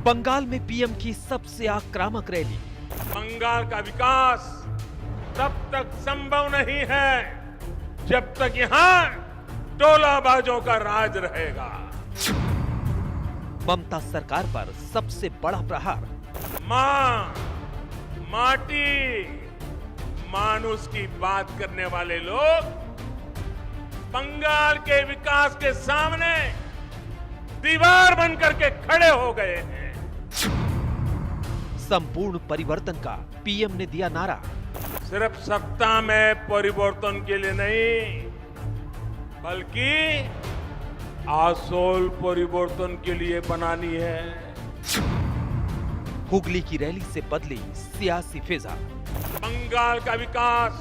बंगाल में पीएम की सबसे आक्रामक रैली। बंगाल का विकास तब तक संभव नहीं है जब तक यहाँ टोलाबाजों का राज रहेगा। ममता सरकार पर सबसे बड़ा प्रहार। माँ, माटी, मानुष की बात करने वाले लोग बंगाल के विकास के सामने दीवार बनकर के खड़े हो गए हैं। संपूर्ण परिवर्तन का पीएम ने दिया नारा। सिर्फ सत्ता में परिवर्तन के लिए नहीं, बल्कि आसोल परिवर्तन के लिए बनानी है। हुगली की रैली से बदली सियासी फिजा। बंगाल का विकास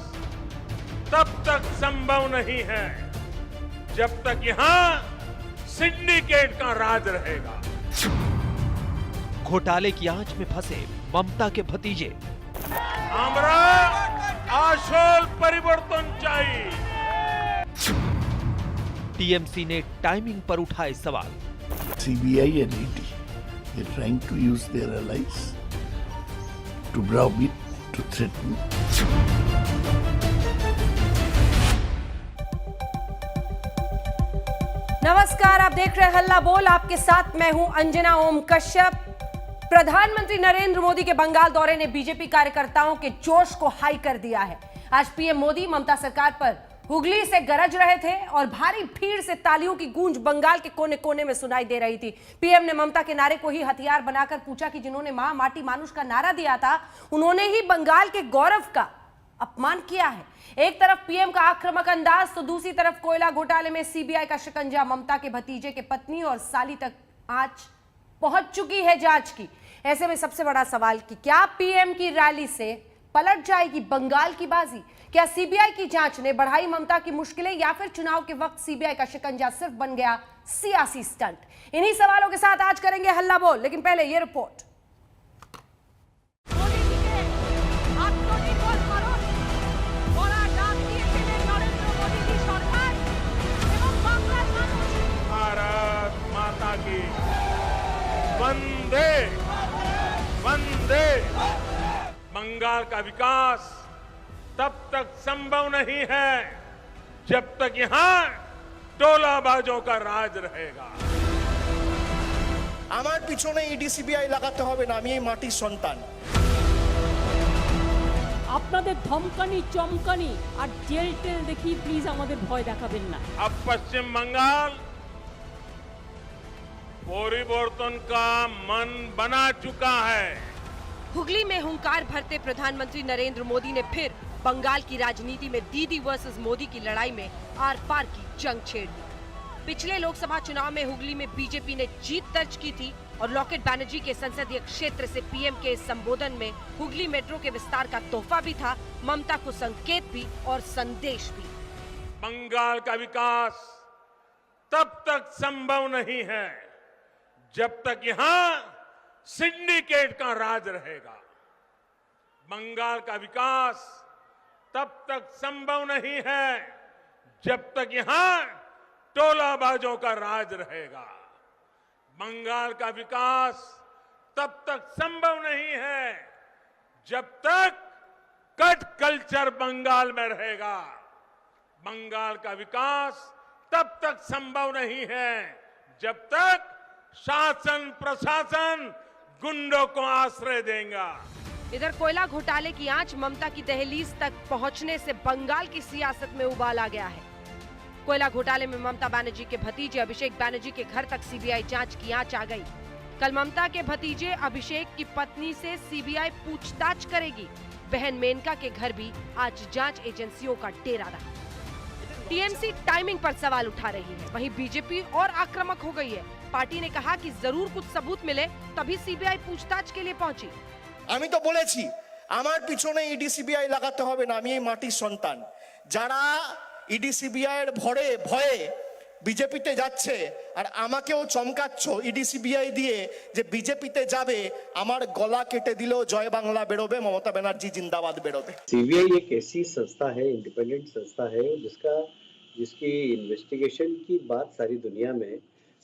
तब तक संभव नहीं है जब तक यहाँ सिंडिकेट का राज रहेगा। घोटाले की आंच में फंसे ममता के भतीजे। हमरा आसोल परिवर्तन चाहिए। टीएमसी ने टाइमिंग पर उठाए सवाल। CBI and ED, they're trying to use their allies to browbeat, to threaten. नमस्कार, आप देख रहे हैं हल्ला बोल। आपके साथ मैं हूं अंजना ओम कश्यप। प्रधानमंत्री नरेंद्र मोदी के बंगाल दौरे ने बीजेपी कार्यकर्ताओं के जोश को हाई कर दिया है। आज पीएम मोदी ममता सरकार पर हुगली से गरज रहे थे और भारी भीड़ से तालियों की गूंज बंगाल के कोने कोने में सुनाई दे रही थी। पीएम ने ममता के नारे को ही हथियार बनाकर पूछा कि जिन्होंने मां, माटी, मानुष का नारा दिया था, उन्होंने ही बंगाल के गौरव का अपमान किया है। एक तरफ पीएम का आक्रामक अंदाज तो दूसरी तरफ कोयला घोटाले में सीबीआई का शिकंजा। ममता के भतीजे के पत्नी और साली तक आज पहुंच चुकी है जांच की। ऐसे में सबसे बड़ा सवाल कि क्या पीएम की रैली से पलट जाएगी बंगाल की बाजी? क्या सीबीआई की जांच ने बढ़ाई ममता की मुश्किलें, या फिर चुनाव के वक्त सीबीआई का शिकंजा सिर्फ बन गया सियासी स्टंट? इन्हीं सवालों के साथ आज करेंगे हल्ला बोल, लेकिन पहले ये रिपोर्ट। भारत माता की वंदे वंदे। बंगाल का विकास तब तक संभव नहीं है जब तक यहाँ टोलाबाजों का राज रहेगा। আমার পিছনে ইডি সিবিআই লাগাতে হবে না, আমি এই মাটির সন্তান। আপনাদের ধমকানি চমকানি আর জেল টেল দেখি প্লিজ আমাদের ভয় দেখাবেন না। अब पश्चिम बंगाल परिवर्तन का मन बना चुका है। हुगली में हुंकार भरते प्रधानमंत्री नरेंद्र मोदी ने फिर बंगाल की राजनीति में दीदी वर्सेस मोदी की लड़ाई में आर पार की जंग छेड़ दी। पिछले लोकसभा चुनाव में हुगली में बीजेपी ने जीत दर्ज की थी और लॉकेट बैनर्जी के संसदीय क्षेत्र से पीएम के इस संबोधन में हुगली मेट्रो के विस्तार का तोहफा भी था, ममता को संकेत भी और संदेश भी। बंगाल का विकास तब तक संभव नहीं है जब तक यहाँ सिंडिकेट का राज रहेगा। बंगाल का विकास तब तक संभव नहीं है जब तक यहाँ टोलाबाजों का राज रहेगा। बंगाल का विकास तब तक संभव नहीं है जब तक कट कल्चर बंगाल में रहेगा। बंगाल का विकास तब तक संभव नहीं है जब तक शासन प्रशासन गुंडों को आश्रय देगा। इधर कोयला घोटाले की आंच ममता की दहलीज तक पहुंचने से बंगाल की सियासत में उबाल आ गया है। कोयला घोटाले में ममता बनर्जी के भतीजे अभिषेक बनर्जी के घर तक सीबीआई जांच की आंच आ गई। कल ममता के भतीजे अभिषेक की पत्नी से सीबीआई पूछताछ करेगी। बहन मेनका के घर भी आज जांच एजेंसियों का डेरा रहा। टीएमसी टाइमिंग पर सवाल उठा रही है, वहीं बीजेपी और आक्रामक हो गई है। पार्टी ने कहा कि जरूर कुछ सबूत मिले तभी सीबीआई पूछताछ के लिए पहुंची। আমি তো বলেছি আমার পিছনে ইডি সিবিআই লাগাতে হবে না, আমি এই মাটির সন্তান। যারা ইডি সিবিআই এর ভয়ে বিজেপিতে যাচ্ছে আর আমাকেও চমকাচ্ছ ইডি সিবিআই দিয়ে যে বিজেপিতে যাবে, আমার গলা কেটে দিলেও জয় বাংলা বেরোবে, মমতা ব্যানার্জি জিন্দাবাদ বেরোবে। सीबीआई एक ऐसी संस्था है, इंडिपेंडेंट संस्था है जिसकी इन्वेस्टिगेशन की बात सारी दुनिया में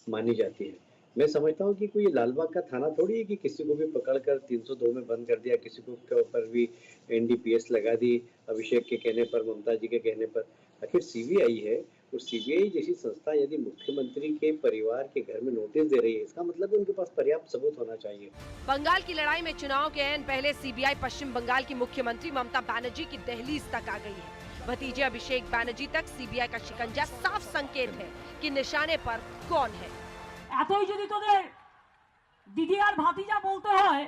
मानी जाती है। मैं समझता हूँ कि कोई लालबाग का थाना थोड़ी है कि किसी को भी पकड़कर 302 में बंद कर दिया, किसी को के ऊपर भी एनडीपीएस लगा दी अभिषेक के कहने पर, ममता जी के कहने पर। आखिर सीबीआई है, और सीबीआई जैसी संस्था यदि मुख्यमंत्री के परिवार के घर में नोटिस दे रही है, इसका मतलब उनके पास पर्याप्त सबूत होना चाहिए। बंगाल की लड़ाई में चुनाव के ऐन पहले सीबीआई पश्चिम बंगाल की मुख्यमंत्री ममता बनर्जी की दहलीज तक आ गई है। भतीजे अभिषेक बनर्जी तक सीबीआई का शिकंजा साफ संकेत है कि निशाने पर कौन है। এতই যদি তোদের দিদি আর ভাতিজা বলতে হয়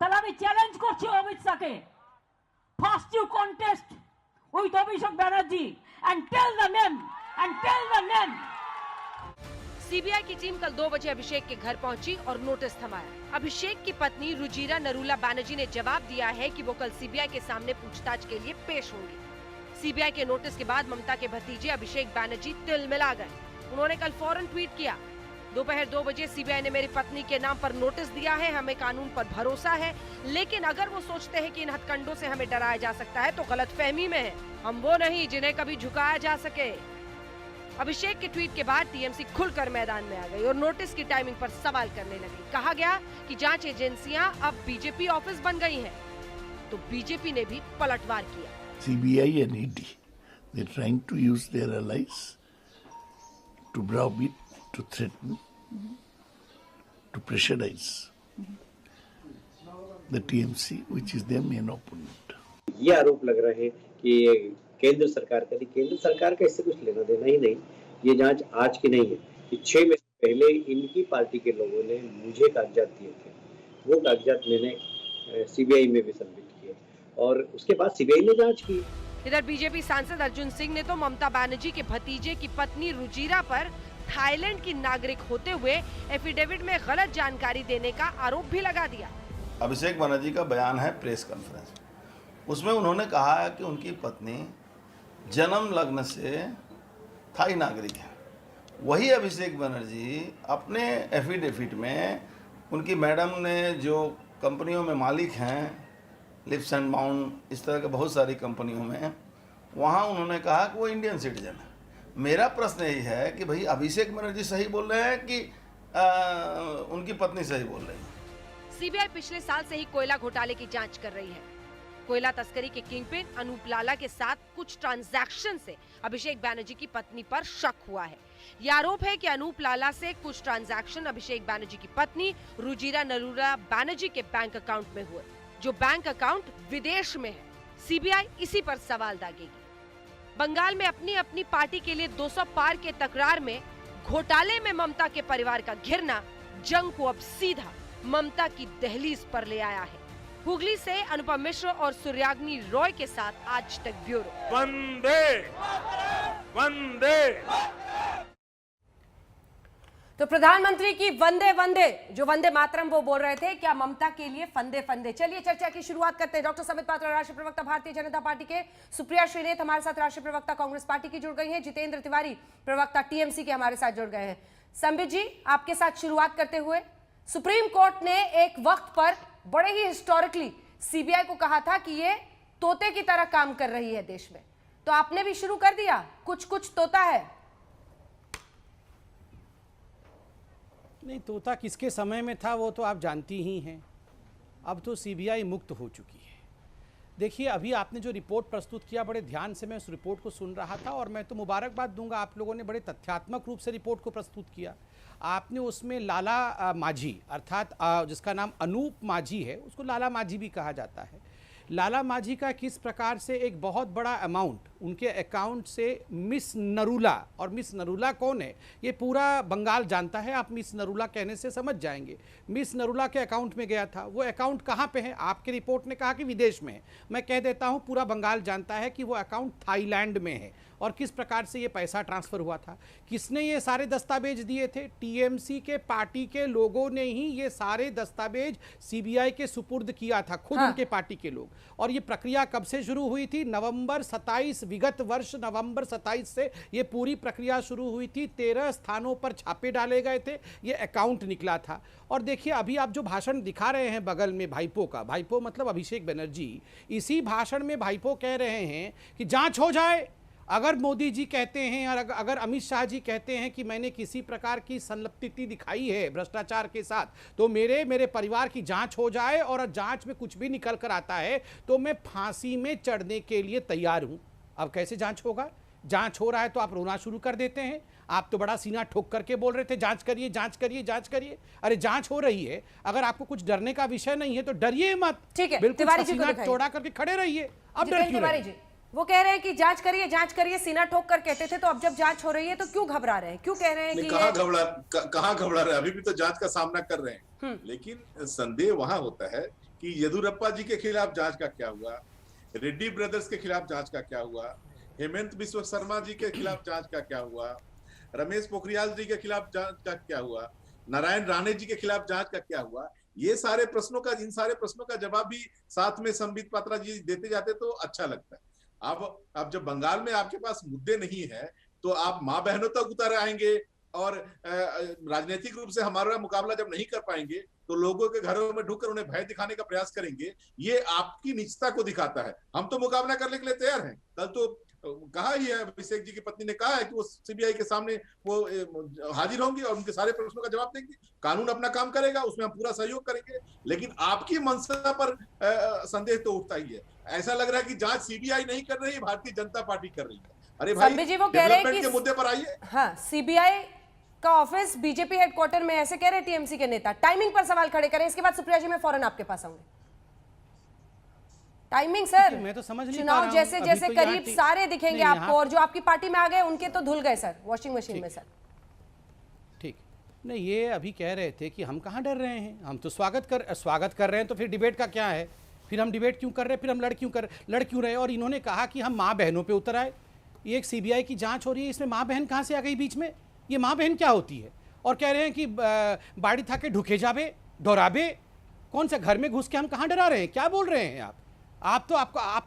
তাহলে আমি চ্যালেঞ্জ করছি অমিত শাহকে, first you contest with Abhishek Banerjee and tell the name. CBI की टीम कल 2 बजे अभिषेक के घर पहुंची और नोटिस थमाया। अभिषेक की पत्नी रुजिरा नरूला बनर्जी ने जवाब दिया है कि वो कल सीबीआई के सामने पूछताछ के लिए पेश होंगी। सीबीआई के नोटिस के बाद ममता के भतीजे अभिषेक बनर्जी तिलमिला गए। उन्होंने कल फौरन ट्वीट किया, दोपहर 2 बजे सीबीआई ने मेरी पत्नी के नाम पर नोटिस दिया है, हमें कानून पर भरोसा है, लेकिन अगर वो सोचते हैं कि इन हथकंडों से हमें डराया जा सकता है तो गलतफहमी में है। हम वो नहीं जिन्हें कभी झुकाया जा सके। अभिषेक के ट्वीट के बाद टीएमसी खुलकर मैदान में आ गई और नोटिस की टाइमिंग पर सवाल करने लगी। कहा गया कि जांच एजेंसियां अब बीजेपी ऑफिस बन गई हैं, तो बीजेपी ने भी पलटवार किया। CBI and ED, they're trying to use their allies to browbeat, to threaten, to pressurize the TMC, which is their main opponent. ये आरोप लग रहे हैं कि ये केंद्र सरकार का, केंद्र सरकार का इससे कुछ लेना देना ही नहीं। ये जांच आज की नहीं है कि 6 महीने पहले इनकी पार्टी के लोगों ने मुझे कागजात दिए थे, वो कागजात मैंने सीबीआई में भी सबमिट किए और उसके बाद सीबीआई ने जांच की। इधर बीजेपी सांसद अर्जुन सिंह ने तो ममता बनर्जी के भतीजे की पत्नी रुजिरा पर थाईलैंड की नागरिक होते हुए एफिडेविट में गलत जानकारी देने का आरोप भी लगा दिया। अभिषेक बनर्जी का बयान है प्रेस कॉन्फ्रेंस, उसमें उन्होंने कहा है कि उनकी पत्नी जन्म लग्न से थाई नागरिक है। वही अभिषेक बनर्जी अपने एफिडेविट में उनकी मैडम ने जो कंपनियों में मालिक हैं, लिप्स एंड बाउंड, इस तरह के बहुत सारी कंपनियों में, वहाँ उन्होंने कहा कि वो इंडियन सिटीजन है। मेरा प्रश्न यही है कि भाई अभिषेक बनर्जी सही बोल रहे हैं कि उनकी पत्नी सही बोल रही है। सीबीआई पिछले साल से ही कोयला घोटाले की जांच कर रही है। कोयला तस्करी के किंगपिन अनूप लाला के साथ कुछ ट्रांजैक्शन से अभिषेक बनर्जी की पत्नी पर शक हुआ है। यह आरोप है कि अनूप लाला से कुछ ट्रांजैक्शन अभिषेक बनर्जी की पत्नी रुजिरा नरूला बनर्जी के बैंक अकाउंट में हुए, जो बैंक अकाउंट विदेश में है। सीबीआई इसी पर सवाल दागेगी। बंगाल में अपनी अपनी पार्टी के लिए 200 पार के तकरार में घोटाले में ममता के परिवार का घिरना जंग को अब सीधा ममता की दहलीज पर ले आया है। हुगली से अनुपम मिश्र और सूर्याग्नि रॉय के साथ आज तक ब्यूरो। वंदे वंदे। तो प्रधानमंत्री की वंदे वंदे, जो वंदे मातरम वो बोल रहे थे, क्या ममता के लिए फंदे फंदे? चलिए चर्चा की शुरुआत करते हैं। डॉक्टर समित पात्रा राष्ट्रीय प्रवक्ता भारतीय जनता पार्टी के, सुप्रिया श्रीनेत हमारे साथ राष्ट्रीय प्रवक्ता कांग्रेस पार्टी की जुड़ गई हैं, जितेंद्र तिवारी प्रवक्ता टीएमसी के हमारे साथ जुड़ गए हैं। संबित जी, आपके साथ शुरुआत करते हुए, सुप्रीम कोर्ट ने एक वक्त पर बड़े ही हिस्टोरिकली सीबीआई को कहा था कि ये तोते की तरह काम कर रही है देश में, तो आपने भी शुरू कर दिया, कुछ कुछ तोता है। नहीं, तोता किसके समय में था वो तो आप जानती ही हैं। अब तो सीबीआई मुक्त हो चुकी है। देखिए, अभी आपने जो रिपोर्ट प्रस्तुत किया, बड़े ध्यान से मैं उस रिपोर्ट को सुन रहा था और मैं तो मुबारकबाद दूंगा, आप लोगों ने बड़े तथ्यात्मक रूप से रिपोर्ट को प्रस्तुत किया। आपने उसमें लाला माझी, अर्थात जिसका नाम अनूप माझी है, उसको लाला माझी भी कहा जाता है, लाला माझी का किस प्रकार से एक बहुत बड़ा अमाउंट उनके अकाउंट से मिस नरूला, और मिस नरूला कौन है ये पूरा बंगाल जानता है, आप मिस नरूला कहने से समझ जाएंगे। मिस नरूला के अकाउंट में गया था। वो अकाउंट कहाँ पे है? आपके रिपोर्ट ने कहा कि विदेश में है। मैं कह देता हूँ पूरा बंगाल जानता है कि वो अकाउंट थाईलैंड में है और किस प्रकार से ये पैसा ट्रांसफ़र हुआ था। किसने ये सारे दस्तावेज दिए थे? टीएमसी के पार्टी के लोगों ने ही ये सारे दस्तावेज सीबीआई के सुपुर्द किया था, खुद उनके पार्टी के लोग। और ये प्रक्रिया कब से शुरू हुई थी? नवंबर 27, विगत वर्ष नवंबर 27 से ये पूरी प्रक्रिया शुरू हुई थी। 13 स्थानों पर छापे डाले गए थे, ये अकाउंट निकला था। और देखिए, अभी आप जो भाषण दिखा रहे हैं बगल में भाईपो का, भाईपो मतलब अभिषेक बनर्जी, इसी भाषण में भाईपो कह रहे हैं कि जांच हो जाए अगर मोदी जी कहते हैं और अगर अमित शाह जी कहते हैं कि मैंने किसी प्रकार की संलिप्तता दिखाई है भ्रष्टाचार के साथ, तो मेरे परिवार की जांच हो जाए और जांच में कुछ भी निकल कर आता है तो मैं फांसी में चढ़ने के लिए तैयार हूं। अब कैसे जांच होगा? जांच हो रहा है तो आप रोना शुरू कर देते हैं। आप तो बड़ा सीना ठोक करके बोल रहे थे जांच करिए जांच करिए जांच करिए। अरे जांच हो रही है, अगर आपको कुछ डरने का विषय नहीं है तो डरिए मत। ठीक है, बिल्कुल तिवारी जी को सीना दिखाइए। चौड़ा करके खड़े रहिए। अब डर क्यों तिवारी रहे? जी वो कह रहे हैं कि जांच करिए सीना ठोक कर कहते थे, तो अब जब जांच हो रही है तो क्यों घबरा रहे हैं? क्यों कह रहे हैं कि कहाँ घबरा रहे हैं? अभी भी तो जांच का सामना कर रहे हैं। लेकिन संदेह वहां होता है कि येदियुरप्पा जी के खिलाफ जांच का क्या हुआ, रेड्डी ब्रदर्स के खिलाफ जांच का क्या हुआ, हेमंत बिस्वा शर्मा जी के खिलाफ जांच का क्या हुआ, रमेश पोखरियाल जी के खिलाफ जांच का क्या हुआ, नारायण राणे जी के खिलाफ जांच का क्या हुआ। इन सारे प्रश्नों का जवाब भी साथ में संबित पात्रा जी देते जाते तो अच्छा लगता है। अब जब बंगाल में आपके पास मुद्दे नहीं है तो आप माँ बहनों तक उतर आएंगे और राजनीतिक रूप से हमारा मुकाबला जब नहीं कर पाएंगे तो लोगों के घरों में ढुककर उन्हें भय दिखाने का प्रयास करेंगे। ये आपकी नीचता को दिखाता है। हम तो मुकाबला करने के लिए तैयार हैं। कल तो कहा ही है, अभिषेक जी की पत्नी ने कहा है कि वो सीबीआई के सामने वो हाजिर होंगी और उनके सारे प्रश्नों का जवाब देंगे। कानून अपना काम करेगा, उसमें हम पूरा सहयोग करेंगे। लेकिन आपकी मंशा पर संदेह तो उठता ही है। ऐसा लग रहा है कि जांच सीबीआई नहीं कर रही, भारतीय जनता पार्टी कर रही है। अरे भाई, जी वो कह रहे हैं कि के मुद्दे पर आइए। हाँ, सीबीआई का ऑफिस बीजेपी हेडक्वार्टर में, ऐसे कह रहे हैं टीएमसी के नेता। टाइमिंग पर सवाल खड़े करें, इसके बाद सुप्रिया जी मैं फौरन आपके पास आऊंगी। टाइमिंग सर, मैं तो समझ नहीं पा चुनाव रहा हूं। जैसे अभी जैसे तो करीब सारे दिखेंगे नहीं, आपको, और जो आपकी पार्टी में आ गए उनके तो धुल गए सर वॉशिंग मशीन में। सर ठीक नहीं, ये अभी कह रहे थे कि हम कहाँ डर रहे हैं, हम तो स्वागत कर रहे हैं, तो फिर डिबेट का क्या है? फिर हम डिबेट क्यों कर रहे हैं? फिर हम लड़ क्यों रहे? और इन्होंने कहा कि हम माँ बहनों पे उतर आए। ये एक सीबीआई की जांच हो रही है, इसमें माँ बहन कहाँ से आ गई बीच में? ये माँ बहन क्या होती है? और कह रहे हैं कि बाड़ी था के ढुके जाबे डराबे। कौन सा घर में घुस के हम कहाँ डरा रहे हैं? क्या बोल रहे हैं आप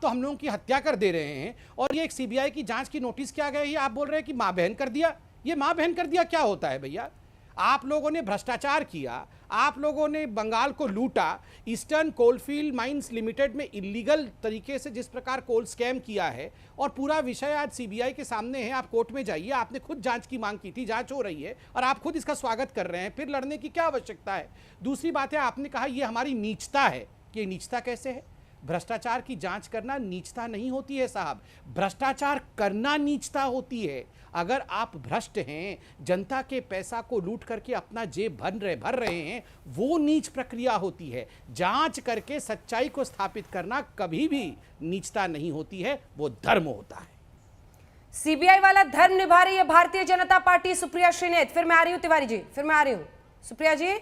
तो हम लोगों की हत्या कर दे रहे हैं। और ये एक सीबीआई की जांच की नोटिस क्या गई है, आप बोल रहे हैं कि माँ बहन कर दिया। ये माँ बहन कर दिया क्या होता है भैया? आप लोगों ने भ्रष्टाचार किया, आप लोगों ने बंगाल को लूटा। ईस्टर्न कोलफील्ड माइंस लिमिटेड में इलीगल तरीके से जिस प्रकार कोल स्कैम किया है, और पूरा विषय आज सीबीआई के सामने है। आप कोर्ट में जाइए, आपने खुद जांच की मांग की थी, जांच हो रही है और आप खुद इसका स्वागत कर रहे हैं। फिर लड़ने की क्या आवश्यकता है? दूसरी बात है, आपने कहा ये हमारी नीचता है। कि नीचता कैसे है? भ्रष्टाचार की जांच करना नीचता नहीं होती है साहब, भ्रष्टाचार करना नीचता होती है। अगर आप भ्रष्ट हैं, जनता के पैसा को लूट करके अपना जेब भर रहे हैं, वो नीच प्रक्रिया होती है। जांच करके सच्चाई को स्थापित करना कभी भी नीचता नहीं होती है, वो धर्म होता है। सीबीआई वाला धर्म निभा रही है भारतीय जनता पार्टी। सुप्रिया श्रीनेत, फिर मैं आ रही हूं तिवारी जी, फिर मैं आ रही हूं सुप्रिया जी।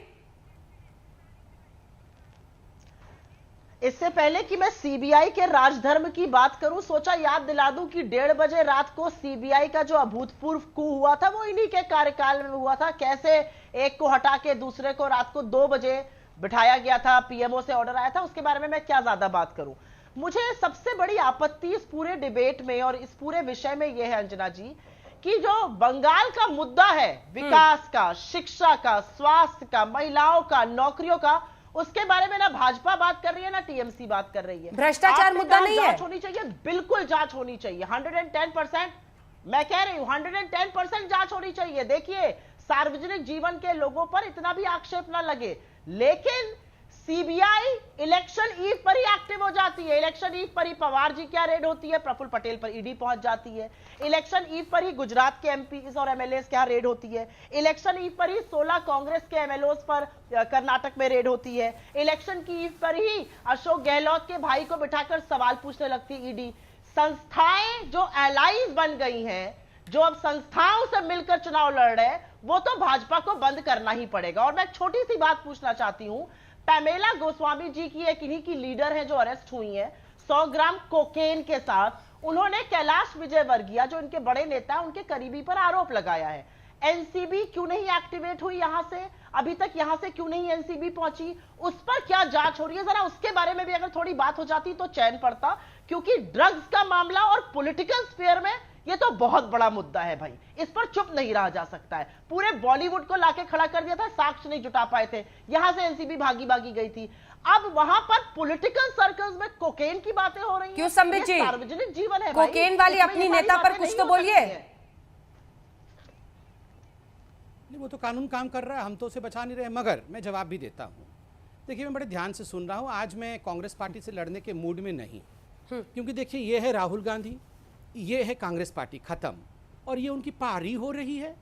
इससे पहले कि मैं सीबीआई के राजधर्म की बात करूं, सोचा याद दिला दूं कि 1:30 बजे रात को सीबीआई का जो अभूतपूर्व कू हुआ था वो इन्हीं के कार्यकाल में हुआ था। कैसे एक को हटा के दूसरे को रात को 2 बजे बिठाया गया था, पीएमओ से ऑर्डर आया था, उसके बारे में मैं क्या ज्यादा बात करूं। मुझे सबसे बड़ी आपत्ति इस पूरे डिबेट में और इस पूरे विषय में यह है अंजना जी, कि जो बंगाल का मुद्दा है, विकास का, शिक्षा का, स्वास्थ्य का, महिलाओं का, नौकरियों का, उसके बारे में ना भाजपा बात कर रही है ना टीएमसी बात कर रही है। भ्रष्टाचार मुद्दा नहीं है। जांच होनी चाहिए, बिल्कुल जांच होनी चाहिए। 110%, मैं कह रही हूं 110% जांच होनी चाहिए। देखिए, सार्वजनिक जीवन के लोगों पर इतना भी आक्षेप ना लगे, लेकिन सीबीआई इलेक्शन ईव पर ही एक्टिव हो जाती है। इलेक्शन ईव पर ही पवार जी क्या रेड होती है, प्रफुल्ल पटेल पर ईडी पहुंच जाती है। इलेक्शन ईव पर ही गुजरात के एमपीज और एमएलएस क्या रेड होती है। इलेक्शन ईव पर ही 16 कांग्रेस के एमएलओस पर कर्नाटक में रेड होती है। इलेक्शन की ईव पर ही अशोक गहलोत के भाई को बिठाकर सवाल पूछने लगती ईडी। संस्थाएं जो एलाइज बन गई हैं, जो अब संस्थाओं से मिलकर चुनाव लड़ रहे हैं, वो तो भाजपा को बंद करना ही पड़ेगा। और मैं एक छोटी सी बात पूछना चाहती हूं, पैमेला गोस्वामी जी की एक इन्हीं की लीडर है जो अरेस्ट हुई है 100 ग्राम कोकेन के साथ। उन्होंने कैलाश विजयवर्गीय जो इनके बड़े नेता हैं, उनके करीबी पर आरोप लगाया है। एनसीबी क्यों नहीं एक्टिवेट हुई यहां से, अभी तक यहां से क्यों नहीं एनसीबी पहुंची, उस पर क्या जांच हो रही है, जरा उसके बारे में भी अगर थोड़ी बात हो जाती तो चैन पड़ता। क्योंकि ड्रग्स का मामला और पॉलिटिकल स्फीयर में ये तो बहुत बड़ा मुद्दा है भाई, इस पर चुप नहीं रहा जा सकता है। पूरे बॉलीवुड को लाके खड़ा कर दिया था, साक्ष्य नहीं जुटा पाए थे, यहां से एनसीबी भागी भागी गई थी। अब वहां पर पॉलिटिकल सर्कल्स में कोकेन की बातें हो रही हैं। क्यों संबित जी? सार्वजनिक जीवन है, कोकेन वाली अपनी नेता पर कुछ तो बोलिए। नहीं, वो तो कानून काम कर रहा है, हम तो उसे बचा नहीं रहे। मगर मैं जवाब भी देता हूँ। देखिए, मैं बड़े ध्यान से सुन रहा हूँ। आज मैं कांग्रेस पार्टी से लड़ने के मूड में नहीं, क्योंकि देखिए, ये है राहुल गांधी, ये है कांग्रेस पार्टी, खत्म। और ये उनकी पारी हो रही है,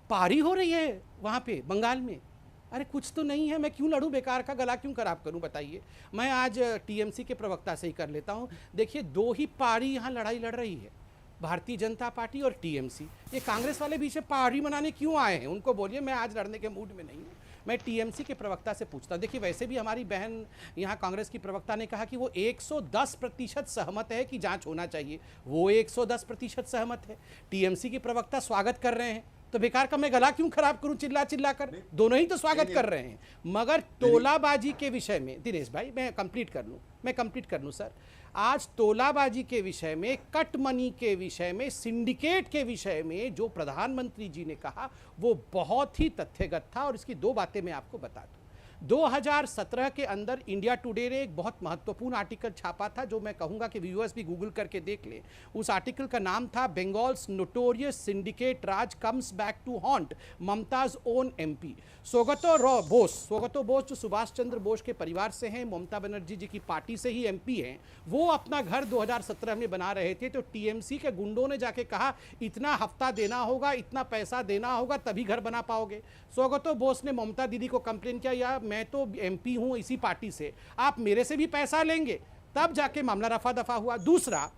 पारी हो रही है वहाँ पे बंगाल में। अरे कुछ तो नहीं है, मैं क्यों लड़ूं, बेकार का गला क्यों खराब करूं, बताइए। मैं आज टीएमसी के प्रवक्ता से ही कर लेता हूं। देखिए, दो ही पारी यहाँ लड़ाई लड़ रही है, भारतीय जनता पार्टी और टीएमसी। ये कांग्रेस वाले बीच में पारी मनाने क्यों आए हैं? उनको बोलिए मैं आज लड़ने के मूड में नहीं हूँ। मैं टीएमसी के प्रवक्ता से पूछता हूँ। देखिए, वैसे भी हमारी बहन यहाँ कांग्रेस की प्रवक्ता ने कहा कि वो 110% सहमत है कि जांच होना चाहिए। वो 110% सहमत है। टीएमसी के प्रवक्ता स्वागत कर रहे हैं, तो बेकार का मैं गला क्यों खराब करूं चिल्ला चिल्ला कर? दोनों ही तो स्वागत कर रहे हैं। मगर तोलाबाजी के विषय में, दिनेश भाई मैं कंप्लीट कर लूं सर। आज तोलाबाजी के विषय में, कट मनी के विषय में, सिंडिकेट के विषय में जो प्रधानमंत्री जी ने कहा वो बहुत ही तथ्यगत था। और इसकी दो बातें मैं आपको बता दूं। 2017 के अंदर इंडिया टुडे ने एक बहुत महत्वपूर्ण आर्टिकल छापा था, जो मैं कहूंगा कि व्यूअर्स भी गूगल करके देख लें। उस आर्टिकल का नाम था Bengal's notorious syndicate raj comes back to haunt Mamata's own MP. Swagato Bose जो सुभाष चंद्र बोस के परिवार से हैं, ममता बनर्जी जी की पार्टी से ही एमपी हैं, वो अपना घर 2017 में बना रहे थे। तो टीएमसी के गुंडों ने जाके कहा इतना हफ्ता देना होगा, इतना पैसा देना होगा, तभी घर बना पाओगे। स्वगतो बोस ने ममता दीदी को कंप्लेन किया, यार मैं तो एमपी हूं इसी पार्टी से, आप मेरे से भी पैसा लेंगे, तब जाके मामला रफा दफा हुआ। दूसरा,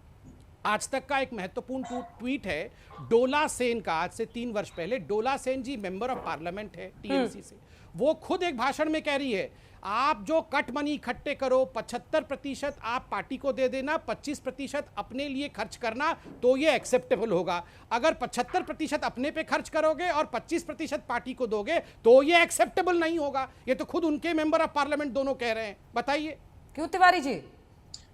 आज तक का एक महत्वपूर्ण ट्वीट है डोला सेन का, आज से 3 वर्ष पहले। डोला सेन जी मेंबर ऑफ पार्लियामेंट है टीएमसी से। वो खुद एक भाषण में कह रही है, आप जो कट मनी इकट्ठे करो 75% आप पार्टी को दे देना, 25% अपने लिए खर्च करना, तो ये एक्सेप्टेबल होगा। अगर 75% अपने पे खर्च करोगे और 25% पार्टी को दोगे तो ये एक्सेप्टेबल नहीं होगा। ये तो खुद उनके मेंबर ऑफ पार्लियामेंट दोनों कह रहे हैं, बताइए। क्यों तिवारी जी?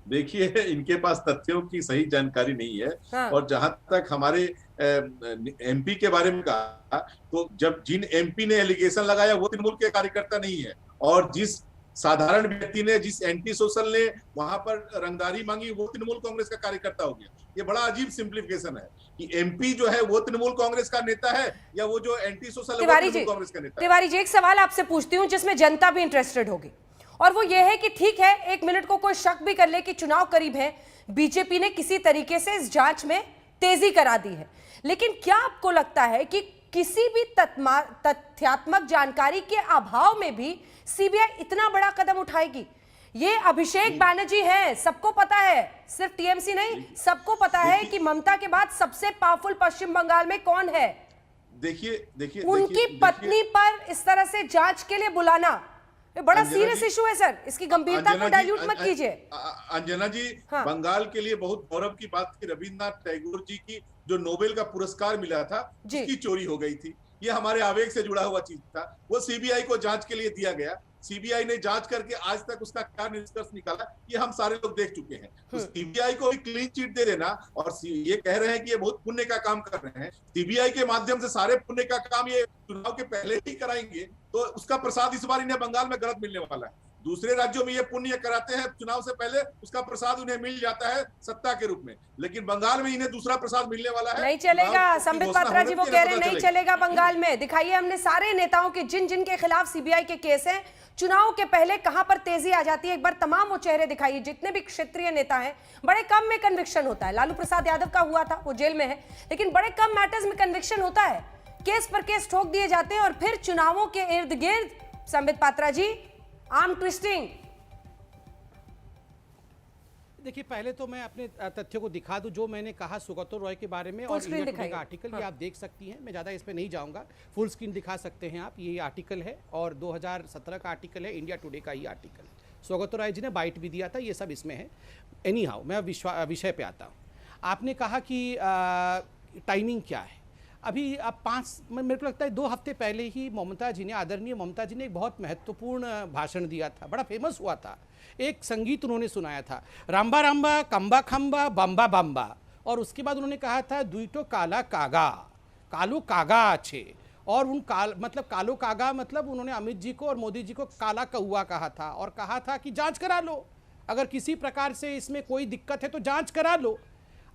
देखिए, इनके पास तथ्यों की सही जानकारी नहीं है। हाँ। और जहां तक हमारे एमपी के बारे में कहा, तो जब जिन एमपी ने एलिगेशन लगाया वो तृणमूल के कार्यकर्ता नहीं है, और जिस साधारण व्यक्ति ने, जिस एंटी सोशल ने वहां पर रंगदारी मांगी, वो तृणमूल कांग्रेस का कार्यकर्ता हो गया। ये बड़ा अजीब सिंप्लीफिकेशन है कि एमपी जो है वो तृणमूल कांग्रेस का नेता है, या वो जो एंटी सोशल है वो तृणमूल कांग्रेस का नेता है। तिवारी जी, एक सवाल आपसे पूछती हूँ जिसमें जनता भी इंटरेस्टेड होगी, और वो ये है कि ठीक है, 1 मिनट को कोई शक भी कर ले कि चुनाव करीब है, बीजेपी ने किसी तरीके से इस जांच में तेजी करा दी है, लेकिन क्या आपको लगता है कि किसी भी तथ्यात्मक जानकारी के अभाव में भी सीबीआई इतना बड़ा कदम उठाएगी? ये अभिषेक बैनर्जी हैं, सबको पता है, सिर्फ टीएमसी नहीं, सबको पता है कि ममता के बाद सबसे पावरफुल पश्चिम बंगाल में कौन है। देखिए उनकी पत्नी पर इस तरह से जांच के लिए बुलाना बड़ा सीरियस इशू है सर, इसकी गंभीरता को डाइल्यूट मत कीजिए। अंजना जी, हाँ। बंगाल के लिए बहुत गौरव की बात थी, रविन्द्रनाथ टैगोर जी की जो नोबेल का पुरस्कार मिला था उसकी चोरी हो गई थी। ये हमारे आवेग से जुड़ा हुआ चीज था, वो सीबीआई को जांच के लिए दिया गया। सीबीआई ने जांच करके आज तक उसका क्या निष्कर्ष निकाला ये हम सारे लोग देख चुके हैं। तो सीबीआई को भी क्लीन चिट दे देना, और ये कह रहे हैं कि ये बहुत पुण्य का काम कर रहे हैं, सीबीआई के माध्यम से सारे पुण्य का काम ये चुनाव के पहले ही कराएंगे, तो उसका प्रसाद इस बार इन्हें बंगाल में गलत मिलने वाला है। दूसरे राज्यों में ये पुण्य कराते हैं, चुनाव से पहले उसका प्रसाद उन्हें मिल जाता है सत्ता के रूप में, लेकिन बंगाल में इन्हें दूसरा प्रसाद मिलने वाला है। नहीं चलेगा, संबित पात्रा जी वो कह रहे हैं नहीं चलेगा बंगाल में। दिखाइए हमने सारे नेताओं के, जिन जिन के खिलाफ सीबीआई के केस हैं, चुनाव के पहले कहां पर तेजी आ जाती है। एक बार तमाम वो चेहरे दिखाइए, जितने भी क्षेत्रीय नेता हैं, बड़े कम में कन्विक्शन होता है। लालू प्रसाद यादव का हुआ था, वो जेल में है, लेकिन बड़े कम मैटर्स में कन्विक्शन होता है, केस पर केस ठोक दिए जाते हैं, और फिर चुनावों के इर्द गिर्द संबित पात्रा जी आर्म ट्विस्टिंग। देखिए, पहले तो मैं अपने तथ्यों को दिखा दूं, जो मैंने कहा सुगतो रॉय के बारे में, और इंडिया टुडे का आर्टिकल, ये आप देख सकती हैं। मैं ज़्यादा इस पे नहीं जाऊंगा, फुल स्क्रीन दिखा सकते हैं आप। ये आर्टिकल है और 2017 का आर्टिकल है, इंडिया टुडे का ही आर्टिकल है। सुगतो रॉय जी ने बाइट भी दिया था, ये सब इसमें है। एनी हाउ, मैं विषय पे आता हूँ। आपने कहा कि टाइमिंग क्या है। अभी अब मेरे को लगता है 2 हफ्ते पहले ही ममता जी ने, आदरणीय ममता जी ने एक बहुत महत्वपूर्ण भाषण दिया था, बड़ा फेमस हुआ था। एक संगीत उन्होंने सुनाया था, राम्बा राम्बा कम्बा खम्बा बम्बा बम्बा, और उसके बाद उन्होंने कहा था दुईटो काला कागा, कालो कागा अच्छे, और उन मतलब कालो कागा मतलब उन्होंने अमित जी को और मोदी जी को काला कौआ कहा था और कहा था कि जांच करा लो, अगर किसी प्रकार से इसमें कोई दिक्कत है तो जांच करा लो।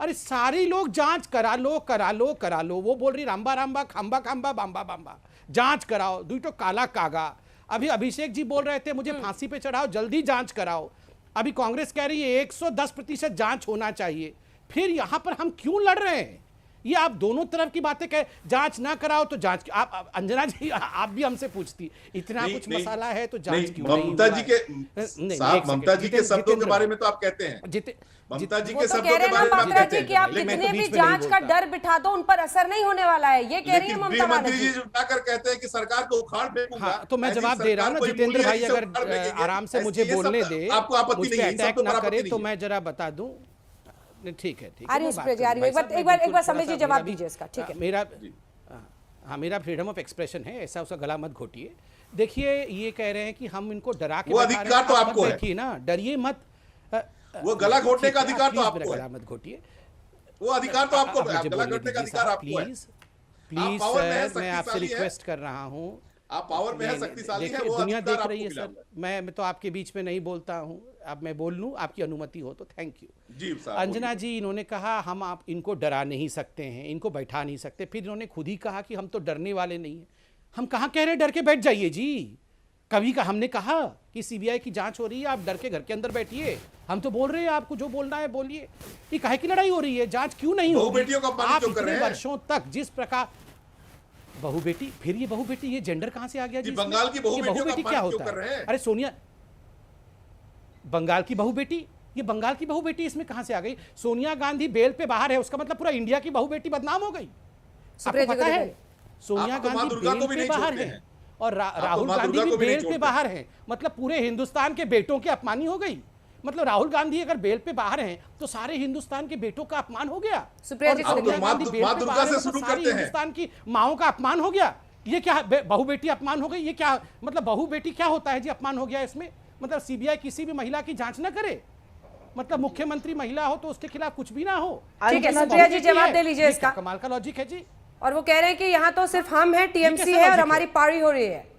अरे सारे लोग जांच करा लो करा लो करा लो, वो बोल रही रामबा रामबा खांबा खांबा बांबा बांबा, जांच कराओ, दुईटो काला कागा। अभी अभिषेक जी बोल रहे थे मुझे फांसी पे चढ़ाओ, जल्दी जांच कराओ। अभी कांग्रेस कह रही है 110% जांच होना चाहिए। फिर यहां पर हम क्यों लड़ रहे हैं? ये आप दोनों तरफ की बातें कह, जांच ना कराओ तो जांच, आप अंजना जी आप भी हमसे पूछती इतना कुछ मसाला है तो जांच क्यों नहीं? ममता जी के साहब, ममता जी के शब्दों के बारे में तो आप कहते हैं, ममता जी के शब्दों के बारे में आप कहते हैं कि आप कितने भी जांच का डर बिठा दो उन पर असर नहीं होने वाला है, ये कह रही है ममता मंत्री जी उठाकर कहते हैं कि सरकार को उखाड़ फेंकूंगा। हाँ, तो मैं जवाब दे रहा हूँ ना जितेंद्र भाई, अगर आराम से मुझे बोलने दे, आपको आपत्ति नहीं है, अटैक ना करे तो मैं जरा बता दूं। ठीक है, ठीक है, एक बार समय जी जवाब दीजिए इसका। ठीक है, मेरा फ्रीडम ऑफ एक्सप्रेशन है, ऐसा उसका गला मत घोटिए। देखिए ये कह रहे हैं कि हम इनको डरा के, वो अधिकार तो आपको है, देखिए ना, डरिए मत, वो गला घोटने का अधिकार तो आपको है, गला मत घोटिए, वो अधिकार तो आपको है, गला घोटने का अधिकार आपको है। प्लीज सर, मैं आपसे रिक्वेस्ट कर रहा हूं, आप पावर में है, शक्तिशाली है, वो दुनिया देख रही है सर, मैं तो आपके बीच में नहीं बोलता हूं, अब मैं बोल लूं, आपकी अनुमति हो तो। थैंक यू जी साहब। अंजना जी, इन्होंने कहा हम आप इनको डरा नहीं सकते हैं, इनको बैठा नहीं सकते, फिर इन्होंने खुद ही कहा कि हम तो डरने वाले नहीं हैं। हम कहाँ कह रहे हैं डर के बैठ जाइए जी? कभी का हमने कहा कि सीबीआई की जांच हो रही है, आप डर के घर के अंदर बैठिए? हम तो बोल रहे हैं आपको जो बोलना है बोलिए। ये काहे की लड़ाई हो रही है? जांच क्यों नहीं हो रही? आप इतने वर्षों तक जिस प्रकार बहू बेटी, फिर ये बहू बेटी, ये जेंडर कहां से आ गया जी? बंगाल की बहू बेटी क्या होता है? अरे सोनिया, बंगाल की बहू बेटी, ये बंगाल की बहू बेटी इसमें कहां से आ गई? सोनिया गांधी बेल पे बाहर है, उसका मतलब पूरा इंडिया की बहू बेटी बदनाम हो गई? आपको पता है सोनिया गांधी बेल पे बाहर है और राहुल गांधी भी बेल पे बाहर है, मतलब पूरे हिंदुस्तान के बेटों की अपमानी हो गई। मतलब राहुल गांधी अगर बेल पे बाहर हैं तो सारे हिंदुस्तान के बेटों का अपमान हो गया। सुप्रिया जी, सोनिया गांधी बेल पे बाहर है तो सारे हिंदुस्तान की माओं का अपमान हो गया। ये क्या बहू बेटी अपमान हो गई? ये क्या मतलब बहू बेटी क्या होता है जी? अपमान हो गया इसमें? मतलब सीबीआई किसी भी महिला की जांच ना करे, मतलब मुख्यमंत्री महिला हो तो उसके खिलाफ कुछ भी ना हो? ठीक है, सुप्रिया जी जवाब दे लीजिए इसका। कमाल का लॉजिक है जी। और वो कह रहे हैं कि यहाँ तो सिर्फ हम हैं, टीएमसी है और हमारी पारी हो रही है।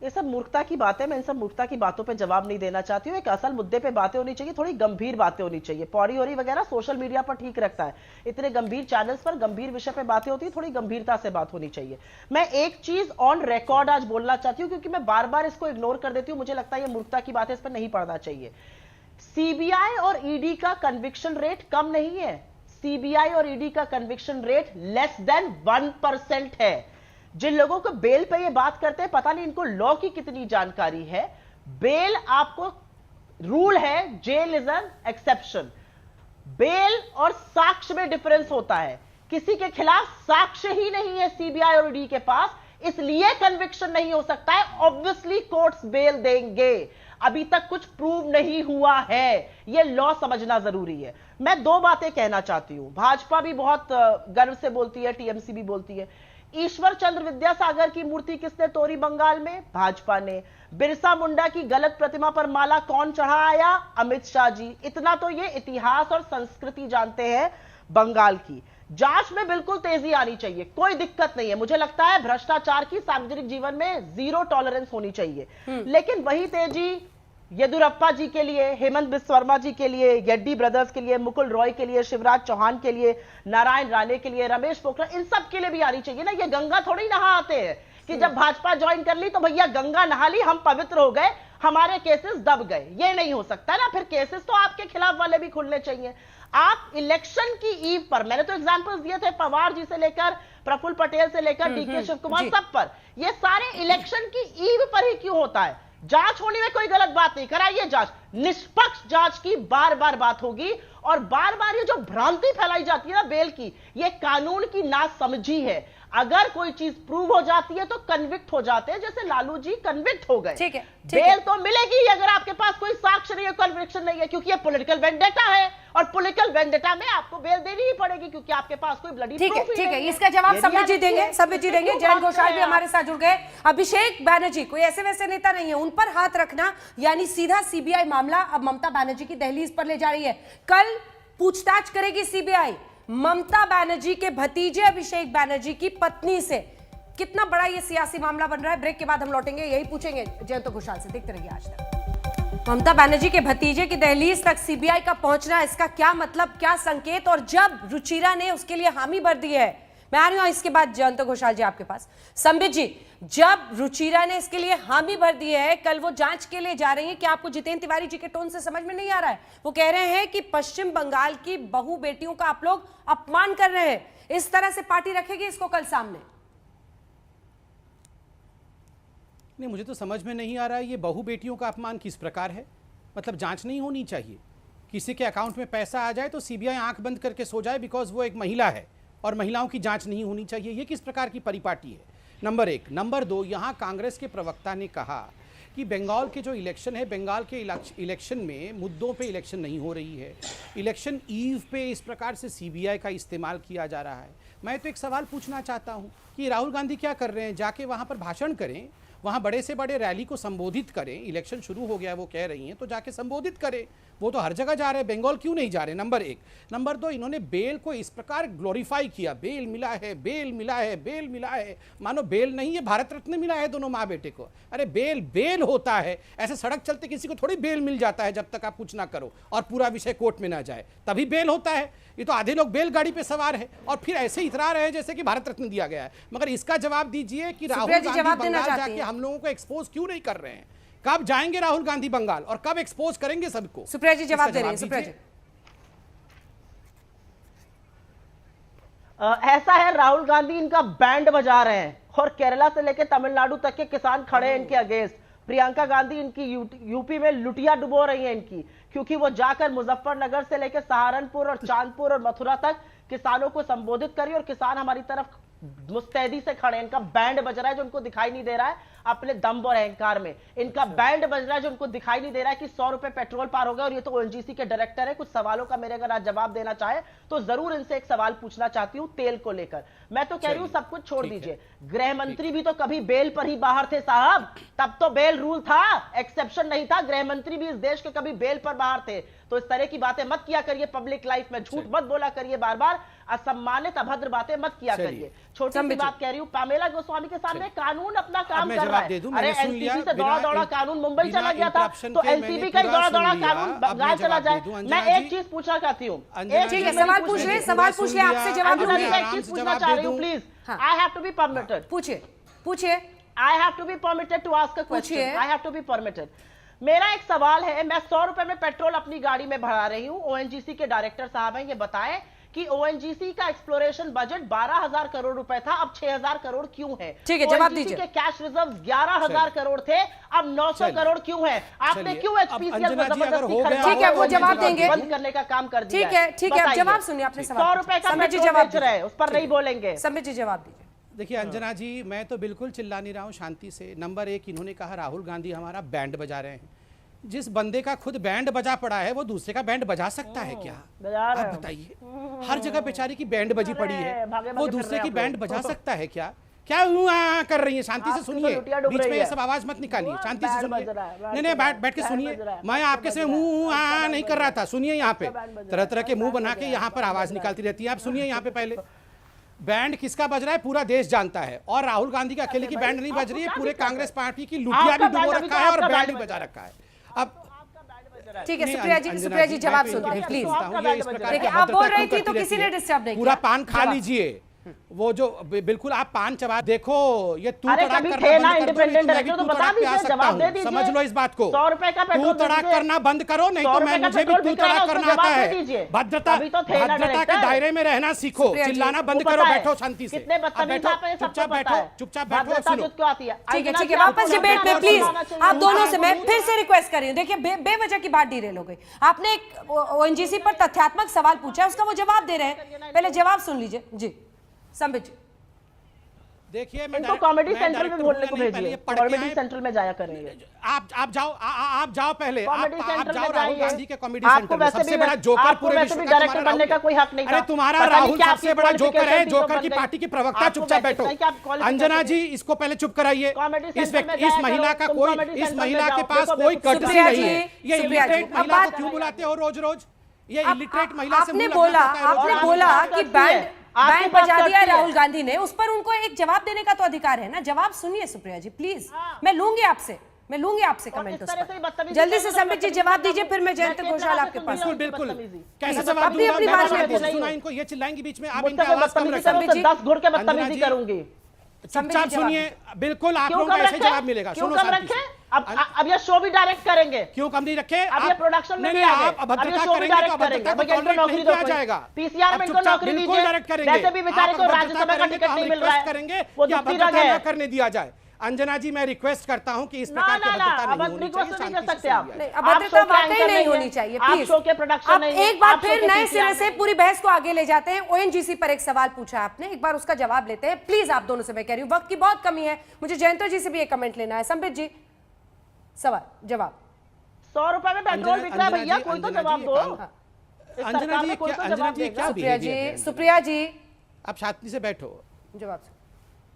ये सब मूर्खता की बातें, मैं इन सब मूर्खता की बातों पे जवाब नहीं देना चाहती हूँ। एक असल मुद्दे पे बातें होनी चाहिए, थोड़ी गंभीर बातें होनी चाहिए। पौड़ी होरी वगैरह सोशल मीडिया पर ठीक रखता है, इतने गंभीर चैनल्स पर गंभीर विषय पे बातें होती है, थोड़ी गंभीरता से बात होनी चाहिए। मैं एक चीज ऑन रिकॉर्ड आज बोलना चाहती हूँ, क्योंकि मैं बार बार इसको इग्नोर कर देती हूँ, मुझे लगता है ये मूर्खता की बातें, इस पर नहीं पड़ना चाहिए। सीबीआई और ईडी का कन्विक्शन रेट कम नहीं है, सीबीआई और ईडी का कन्विक्शन रेट लेस देन 1% है। जिन लोगों को बेल पे ये बात करते हैं, पता नहीं इनको लॉ की कितनी जानकारी है। बेल आपको रूल है, jail is an exception. Bail और साक्ष्य में डिफरेंस होता है। किसी के खिलाफ साक्ष्य ही नहीं है सीबीआई और ईडी के पास, इसलिए कन्विक्शन नहीं हो सकता है। ऑब्वियसली कोर्ट्स बेल देंगे, अभी तक कुछ प्रूव नहीं हुआ है, यह लॉ समझना जरूरी है। मैं दो बातें कहना चाहती हूं। भाजपा भी बहुत गर्व से बोलती है, टीएमसी भी बोलती है। ईश्वर चंद्र विद्यासागर की मूर्ति किसने तोड़ी बंगाल में? भाजपा ने। बिरसा मुंडा की गलत प्रतिमा पर माला कौन चढ़ाया? अमित शाह जी। इतना तो ये इतिहास और संस्कृति जानते हैं बंगाल की। जांच में बिल्कुल तेजी आनी चाहिए, कोई दिक्कत नहीं है। मुझे लगता है भ्रष्टाचार की सार्वजनिक जीवन में 0 टॉलरेंस होनी चाहिए, लेकिन वही तेजी येदुरप्पा जी के लिए, हेमंत बिस्वा शर्मा जी के लिए, येड्डी ब्रदर्स के लिए, मुकुल रॉय के लिए, शिवराज चौहान के लिए, नारायण राणे के लिए, रमेश पोखरियाल, इन सब के लिए भी आनी चाहिए ना। ये गंगा थोड़ी नहा आते हैं कि जब भाजपा ज्वाइन कर ली तो भैया गंगा नहा ली, हम पवित्र हो गए, हमारे केसेस दब गए। ये नहीं हो सकता ना, फिर केसेस तो आपके खिलाफ वाले भी खुलने चाहिए। आप इलेक्शन की ईव पर, मैंने तो एग्जांपल्स दिए थे पवार जी से लेकर प्रफुल्ल पटेल से लेकर डीके शिव कुमार, सब पर। ये सारे इलेक्शन की ईव पर ही क्यों होता है? जांच होने में कोई गलत बात नहीं, कराइए जांच, निष्पक्ष जांच की बार बार बात होगी। और बार बार ये जो भ्रांति फैलाई जाती है ना बेल की, ये कानून की नासमझी है। अगर कोई चीज प्रूव हो जाती है तो कन्विक्ट हो जाते हैं, जैसे लालू जी कन्विक्ट हो गए। ठीक है, बेल तो मिलेगी अगर आपके पास कोई साक्ष्य नहीं है, कन्विक्शन नहीं है, क्योंकि ये पॉलिटिकल वेंडेटा है और पॉलिटिकल वेंडेटा में आपको बेल देनी ही पड़ेगी, क्योंकि आपके पास कोई ब्लडी ठीक है, इसका जवाब सब्यत जी देंगे। सब्यत जी देंगे। जयंत घोषाल भी हमारे साथ जुड़ गए। अभिषेक बैनर्जी कोई ऐसे वैसे नेता नहीं है, उन पर हाथ रखना यानी सीधा सीबीआई मामला अब ममता बनर्जी की दहलीज पर ले जा रही है। कल पूछताछ करेगी सीबीआई ममता बनर्जी के भतीजे अभिषेक बनर्जी की पत्नी से। कितना बड़ा ये सियासी मामला बन रहा है, ब्रेक के बाद हम लौटेंगे, यही पूछेंगे जयंत घोषाल से। देखते रहिए आज तक। ममता बनर्जी के भतीजे की दहलीज तक सीबीआई का पहुंचना, इसका क्या मतलब, क्या संकेत? और जब रुचिरा ने उसके लिए हामी भर दी है, मैं आ रही हूं इसके बाद जयंत घोषाल जी आपके पास। संबित जी, जब रुचिरा ने इसके लिए हामी भर दी है, कल वो जांच के लिए जा रही है, क्या आपको जितेंद्र तिवारी जी के टोन से समझ में नहीं आ रहा है? वो कह रहे हैं कि पश्चिम बंगाल की बहु बेटियों का आप लोग अपमान कर रहे हैं, इस तरह से पार्टी रखेगी इसको कल सामने? नहीं, मुझे तो समझ में नहीं आ रहा है ये बहु बेटियों का अपमान किस प्रकार है। मतलब जांच नहीं होनी चाहिए, किसी के अकाउंट में पैसा आ जाए तो सीबीआई आंख बंद करके सो जाए बिकॉज वो एक महिला है, और महिलाओं की जांच नहीं होनी चाहिए। ये किस प्रकार की परिपाटी है? नंबर एक। नंबर दो, यहाँ कांग्रेस के प्रवक्ता ने कहा कि बंगाल के जो इलेक्शन है, बंगाल के इलेक्शन में मुद्दों पे इलेक्शन नहीं हो रही है, इलेक्शन ईव पे इस प्रकार से सीबीआई का इस्तेमाल किया जा रहा है। मैं तो एक सवाल पूछना चाहता हूँ कि राहुल गांधी क्या कर रहे हैं? जाके वहाँ पर भाषण करें, वहाँ बड़े से बड़े रैली को संबोधित करें। इलेक्शन शुरू हो गया है वो कह रही हैं, तो जाके संबोधित करें। वो तो हर जगह जा रहे हैं, बंगाल क्यों नहीं जा रहे? नंबर एक। नंबर दो, इन्होंने बेल को इस प्रकार ग्लोरीफाई किया, बेल मिला है, बेल मिला है, बेल मिला है, मानो बेल नहीं है, भारत रत्न मिला है दोनों माँ बेटे को। अरे बेल बेल होता है, ऐसे सड़क चलते किसी को थोड़ी बेल मिल जाता है जब तक आप कुछ ना करो और पूरा विषय कोर्ट में ना जाए, तभी बेल होता है। ये तो आधे लोग बेलगाड़ी पे सवार है और फिर ऐसे इतरा रहे हैं जैसे कि भारत रत्न दिया गया है। मगर इसका जवाब दीजिए कि राहुल गांधी बंगाल जाके हम लोगों को एक्सपोज क्यों नहीं कर रहे हैं? कब जाएंगे राहुल गांधी बंगाल और कब एक्सपोज करेंगे सबको? सुप्रिया जी जवाब दे रहे हैं। सुप्रिया जी, ऐसा है, राहुल गांधी इनका बैंड बजा रहे हैं और केरला से लेकर तमिलनाडु तक के किसान खड़े हैं इनके अगेंस्ट। प्रियंका गांधी इनकी यूपी में लुटिया डुबो रही है इनकी, क्योंकि वो जाकर मुजफ्फरनगर से लेकर सहारनपुर और चांदपुर और मथुरा तक किसानों को संबोधित करी और किसान हमारी तरफ मुस्तैदी से खड़े। इनका बैंड बज रहा है जो उनको दिखाई नहीं दे रहा है अपने दम और अहंकार में। इनका बैंड बज रहा है जो उनको दिखाई नहीं दे रहा है कि 100 रुपए पेट्रोल पार हो गया। और ये तो ओएनजीसी के डायरेक्टर है। कुछ सवालों का मेरे अगर आज जवाब देना चाहे तो जरूर इनसे एक सवाल पूछना चाहती हूं तेल को लेकर। मैं तो कह रही हूं सब कुछ छोड़ दीजिए, गृह मंत्री भी तो कभी बेल पर ही बाहर थे साहब, तब तो बेल रूल था, एक्सेप्शन नहीं था। गृह मंत्री भी इस देश के कभी बेल पर बाहर थे। तो इस तरह की बातें मत किया करिए पब्लिक लाइफ में, झूठ मत बोला करिए, बार बार असम्मानित अभद्र बातें मत किया करिए। छोटी सी बात कह रही हूं, पामेला गोस्वामी के सामने कानून अपना काम कर रहा है। अरे एनसीबी से दौड़ा दौड़ा कानून मुंबई चला गया था, तो एनसीबी का ही दौड़ा दौड़ा कानून बंगाल चला जाए। मैं एक चीज पूछना चाहती हूँ, ठीक है, सवाल पूछ ले, सवाल पूछ ले, आपसे जवाब दूंगी। एक चीज पूछना चाह रही हूँ please, I have to be permitted. पूछिए पूछिए। I have to be permitted to ask a question. I have to be permitted. मेरा एक सवाल है, मैं 100 रुपए में पेट्रोल अपनी गाड़ी में भरा रही हूँ। ओएनजीसी के डायरेक्टर साहब हैं, ये बताएं कि ओएनजीसी का एक्सप्लोरेशन बजट 12,000 करोड़ रुपए था, अब 6,000 करोड़ क्यों है? ठीक है, जवाब दीजिए। के कैश रिजर्व 11,000 करोड़ थे, अब 900 करोड़ क्यों है? आपने क्यों एचपीसीएल को जबरदस्ती खरीदा? ठीक है, वो जवाब देंगे, बंद करने का काम कर दिया। ठीक है, ठीक है, जवाब सुनिए आपने सवाल। 100 रुपए का पेट्रोल बेच रहे हैं, उस पर नहीं बोलेंगे। संबित जी जवाब दीजिए। देखिए अंजना जी, मैं तो बिल्कुल चिल्ला नहीं रहा हूँ, शांति से। नंबर एक, इन्होंने कहा राहुल गांधी हमारा बैंड बजा रहे हैं। जिस बंदे का खुद बैंड बजा पड़ा है वो दूसरे का बैंड बजा सकता है क्या? आप बताइए, हर जगह बेचारी की बैंड बजी पड़ी है, वो दूसरे की बैंड बजा सकता है क्या? क्या कर रही है? शांति से सुनिए, बीच में ये सब आवाज मत निकालिए, शांति से सुनिए। नहीं, बैठ के सुनिए। मैं आपके से मुंह नहीं कर रहा था, सुनिए। यहाँ पे तरह तरह के मुंह बना के यहाँ पर आवाज निकालती रहती है। आप सुनिए, यहाँ पे पहले बैंड किसका बज रहा है पूरा देश जानता है, और राहुल गांधी के अकेले की बैंड नहीं बज रही है, पूरे कांग्रेस पार्टी की लुटिया भी डुबो रखा है और बैंड भी बजा रखा है। अब ठीक है, सुप्रिया जी जवाब सुनिए प्लीज। देखिए, आप बोल रही थी तो किसी ने डिस्टर्ब नहीं किया। पूरा पान खा लीजिए, वो जो बिल्कुल आप पान चबा। देखो ये तू तड़ाक करना समझ लो इस बात को। 100 रुपए का तू तड़ाक करना बंद करो, नहीं तो मैं मुझे भी तू तड़ाक करना आता है। भद्रता के दायरे में रहना सीखो, चिल्लाना बंद करो, बैठो शांति से, चुपचाप बैठो, चुपचाप बैठो, सुनो। ठीक है, वापस डिबेट में प्लीज। आप दोनों से मैं फिर से रिक्वेस्ट कर रही हूँ, देखिए बेवजह की बात डिरेल हो गई। आपने एक ओएनजीसी पर तथ्यात्मक सवाल पूछा है, उसका वो जवाब दे रहे हैं, पहले जवाब सुन लीजिए जी। संबित जी, देखिए इनको कॉमेडी सेंट्रल में बोलने को भेजिए, कॉमेडी सेंट्रल में जाया करेंगे। आप जाओ पहले, कॉमेडी सेंटर जाओ में राहुल जाइए। गांधी के कॉमेडी आपको सेंटर में। वैसे सबसे भी बड़ा जोकर आपको पूरे वैसे विश्व भी का डायरेक्टर बनने का कोई हक नहीं था। अरे तुम्हारा पता नहीं राहुल क्या सबसे आपकी बड़ा जोकर है, qualification जोकर की बन गई। पार्टी की प्रवक्ता। आपको चुपचाप वैसे बैठो। नहीं कि आप qualification अंजना जी इसको पहले चुप कराइए। कॉमेडी इस सेंटर में इस जाया महिला करो, का तुम कोई कॉमेडी इस सेंटर महिला में के जाओ, पास देखो कोई बेवकूफ। कर्टसी सुप्रिया नहीं जी, है। ये सुप्रिया जी, इलिटरेट अब महिला को बात- क्यों बुलाते हो रोज-रोज? ये इलिटरेट महिला से आपने मुंह बोला लगना पड़ता है आपने रोज-रोज। बोला बात कि करती है, आपकी बैंड बात बजा दिया करती है। राहुल गांधी ने, उस पर उनको एक जवाब देने का तो अधिकार है ना। जवाब सुनिए सुप्रिया जी प्लीज। मैं लूंगी आपसे कमेंट इस तरह से उस पर। बदतमीजी जल्दी से करना संबित जी बदतमीजी जवाब करना दीजिए, फिर मैं जयंत मैं घोषाल कहता आपके हूं पास। कि बिल्कुल बिल्कुल। बदतमीजी। कैसे अपनी जवाब अपनी दूंगा? मैं बात बात रखिए। नहीं सुना इनको, ये चिल्लाएंगी बीच में। आप मुझसे इनका कोई आवाज कम बदतमीजी रखें। करो तो जी। 10 घुड़ के अंजना बदतमीजी जी, करूंगी। चुपचाप सुनिए। बिल्कुल आप क्यों लोगों कम को ऐसे रखे? जवाब मिलेगा। क्यों सुनो कम शांति रखे? से। अब ये शो भी डायरेक्ट करेंगे। क्यों कम नहीं रखे? अब ये प्रोडक्शन में नहीं, भी आ आप गए। अब ये अभद्रता शो भी करेंगे तो डायरेक्ट करेंगे। अभद्रता अब को इनको tolerate नौकरी नहीं दो किया कोई। जाएगा। पीसीआर आप में इनको चुपचाप नौकरी बिल्कुल दीजिए। डायरेक्ट करेंगे। वैसे भी बेचारे आप को अभद्रता राज्यसभा का करेंगे टिकट तो हम नहीं मिल रिक्वेस्ट रहा है। करेंगे वो कि दुखी अभद्रता रहे। न करने दिया जाए। अंजना जी मैं रिक्वेस्ट करता हूं कि इस ना प्रकार की ना ना अभद्रता अब नहीं होनी रिक्वेस्ट चाहिए। नहीं कर शांति सकते से आप। सुनिए। अभद्रता वाकई नहीं होनी चाहिए आप प्लीज। शो के प्रोडक्शन आप नहीं एक बार आप शो फिर के नए PCR सिरे से पूरी बहस को आगे ले जाते हैं। ओएनजीसी पर एक सवाल पूछा आपने, एक बार उसका जवाब लेते हैं प्लीज। आप दोनों से मैं कह रही हूँ वक्त की बहुत कमी है, मुझे जयंतो जी से भी एक कमेंट लेना है। संबित जी सवाल जवाब। 100 रुपए में पेट्रोल बिक रहा है भैया, कोई तो जवाब दो। अंजना जी क्या जवाब क्या सुप्रिया behavior जी है? सुप्रिया जी आप शांति से बैठो। जवाब।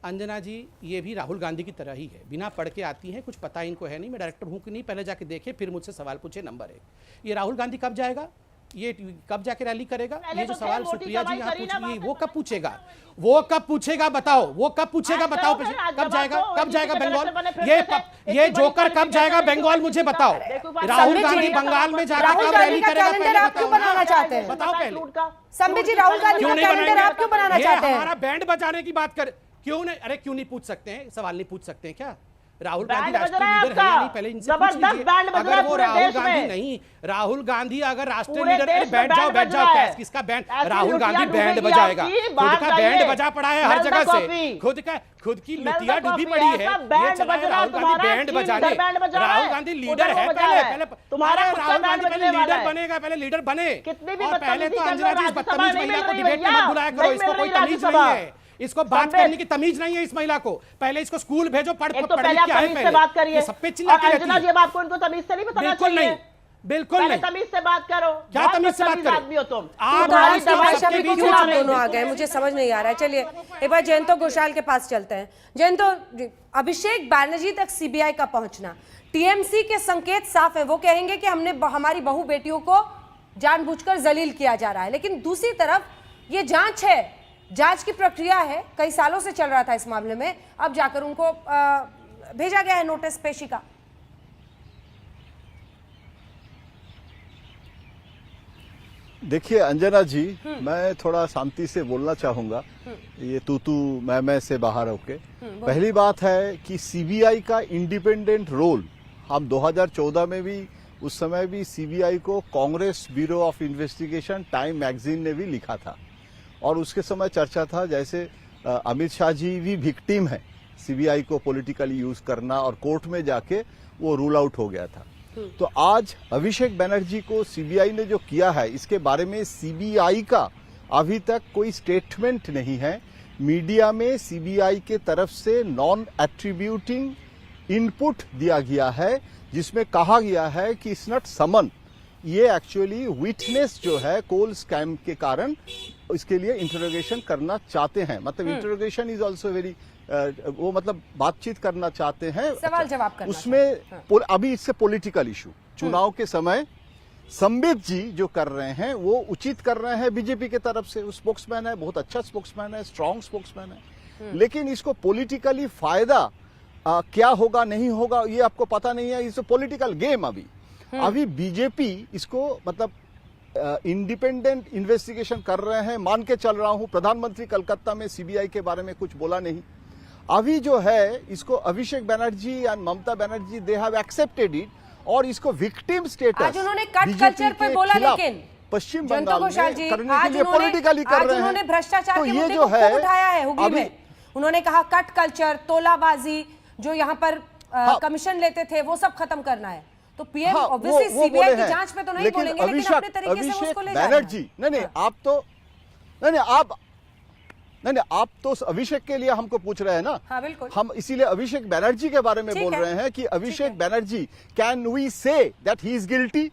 अंजना जी ये भी राहुल गांधी की तरह ही है, बिना पढ़ के आती हैं, कुछ पता इनको है नहीं। मैं डायरेक्टर हूं कि नहीं पहले जाके देखे फिर मुझसे सवाल पूछे। नंबर 1, ये राहुल गांधी कब जाएगा, ये कब जाके रैली करेगा? ये जो तो सवाल थे, मोटी सुप्रिया जी कमाई यहाँ करी पूछ ना, रही है बात वो है, कब पूछेगा? वो कब पूछेगा बताओ? वो कब पूछेगा आज बताओ? करो फिर, आज कब जवाब जाएगा? दो। कब जाएगा इसी के बंगाल? डायरेक्टर बने ये फिरते थे। ये इतनी बड़ी जोकर कब qualification जाएगा नहीं बंगाल? थी, मुझे बता बताओ। रहे। देखो, राहुल संबित गांधी जी, बंगाल में जाकर राहुल कब गांधी रैली का करेगा? कैलेंडर पहले आप क्यों बताओ ना। बनाना चाहते हैं? बताओ पहले। संबित जी राहुल गांधी क्यों का नहीं कैलेंडर आप क्यों बनाना ये चाहते हमारा हैं? बैंड बजाने की बात कर क्यों नहीं? अरे क्यों नहीं पूछ सकते हैं? सवाल नहीं पूछ सकते हैं क्या? राहुल गांधी बैंड बज राष्ट्रीय रहा है लीडर है या आपका। नहीं? पहले इनसे पूछ जबरदस्त लीजिए। बैंड बज रहा अगर है वो पूरे राहुल देश गांधी में। नहीं, राहुल गांधी अगर राष्ट्रीय पूरे लीडर, अरे देश में बैठ जाओ बैंड बैठ बज जाओ। रहा है। किसका बैंड? ऐसी राहुल लुटिया गांधी बैंड डूबेगी बजाएगा। आपकी, खुद बात का चाहिए। बैंड बजा पड़ा है हर Smell the जगह से। coffee। खुद की Smell the लुटिया डूबी coffee, पड़ी है। ऐसा ये बैंड चला बज है रहा राहुल गांधी तुम्हारा, बैंड चीन बजाने। इधर बैंड बजा रहा राहुल है, गांधी लीडर उधर वो है। बजा पहले रहा है। पहले तुम्हारा अरे खुद का राहुल बैंड गांधी पहले बजने वाला लीडर है। बनेगा, पहले लीडर बने। कितनी भी और पहले बदतमीजी तो कर लो, अंजना जी इस राज्यसभा बदतमीज नहीं महिला मिल को रही डिबेट में भैया, मत बुलाया करो। नहीं इसको मिल कोई रही तमीज नहीं राज्यसभा। है। इसको बात संबित। करने की तमीज नहीं है इस महिला को। पहले इसको स्कूल भेजो, पढ़ एक तो पढ़ पहले लिख आप के आए तमीज से पहले। बात करिए। ये सब पे चिल्ला और के रहती अंजना है। जी अब आपको इनको तमीज से नहीं बताना बिल्कुल चाहिए। नहीं, बिल्कुल पहले नहीं। तमीज से बात करो। क्या बहुत तमीज से बात बदतमीज करें? आदमी हो तुम। आप तुम्हारी सबके तमाशा बीच भी में क्यों आप आ रहे दोनों हो? आ गए, मुझे समझ नहीं आ रहा है। चलिए एक बार जयंतो घोषाल के पास चलते हैं। जयंतो जी, अभिषेक बैनर्जी तक सीबीआई का पहुंचना, टीएमसी के संकेत साफ है। वो कहेंगे कि हमने हमारी बहू बेटियों को जानबूझकर जलील किया जा रहा है, लेकिन दूसरी तरफ ये जांच है, जांच की प्रक्रिया है, कई सालों से चल रहा था इस मामले में। अब जाकर उनको भेजा गया है नोटिस पेशी का। देखिए अंजना जी, मैं थोड़ा शांति से बोलना चाहूंगा, ये तू मैं से बाहर होके। पहली बात है कि सीबीआई का इंडिपेंडेंट रोल हम 2014 में भी, उस समय भी सीबीआई को Congress bureau of investigation time magazine ने भी लिखा था और उसके समय चर्चा था जैसे अमित शाह जी भी विक्टिम है सीबीआई को पॉलिटिकली यूज करना, और कोर्ट में जाके वो रूल आउट हो गया था। तो आज अभिषेक बनर्जी को सीबीआई ने जो किया है, इसके बारे में सीबीआई का अभी तक कोई स्टेटमेंट नहीं है। मीडिया में सीबीआई के तरफ से नॉन एट्रीब्यूटिंग इनपुट दिया गया है, जिसमें कहा गया है कि इट्स नॉट समन, ये एक्चुअली विटनेस जो है कोल स्कैम के कारण इसके लिए इंटरोगेशन करना चाहते हैं। मतलब इंटरोगेशन इज ऑल्सो वेरी, वो मतलब बातचीत करना चाहते हैं, सवाल जवाब करना उसमें अभी इससे पॉलिटिकल इशू चुनाव के समय संबित जी जो कर रहे हैं वो उचित कर रहे हैं। बीजेपी के तरफ से स्पोक्समैन है, बहुत अच्छा स्पोक्समैन है, स्ट्रांग स्पोक्समैन है, लेकिन इसको पॉलिटिकली फायदा क्या होगा नहीं होगा ये आपको पता नहीं है। It's political game. अभी बीजेपी इसको मतलब इंडिपेंडेंट इन्वेस्टिगेशन कर रहे हैं, मान के चल रहा हूं। प्रधानमंत्री कलकत्ता में सीबीआई के बारे में कुछ बोला नहीं। अभी जो है इसको Abhishek Banerjee and Mamata Banerjee they have accepted it और इसको विक्टिम स्टेटस आज उन्होंने कट कल्चर पर बोला, लेकिन पश्चिम जयंतो बंगाल घोषाल में जी करने के आज लिए पॉलिटिकली कर रहे हैं। उन्होंने भ्रष्टाचार तो के ये मुद्दे जो को है खूब उठाया है हुगली अभी, में। उन्होंने कहा कट कल्चर, तोलाबाजी जो यहाँ पर कमीशन लेते थे वो सब खत्म करना है। तो पीएम ऑब्वियसली सीबीआई की जांच पे तो नहीं बोलेंगे, लेकिन अपने तरीके से उसको ले जाएंगे। बैनर्जी नहीं आप तो नहीं आप नहीं नहीं, आप तो अभिषेक के लिए हमको पूछ रहे हैं ना। हाँ बिल्कुल, हम इसीलिए अभिषेक बनर्जी के बारे में बोल रहे हैं कि Abhishek Banerjee, can we say that he is guilty?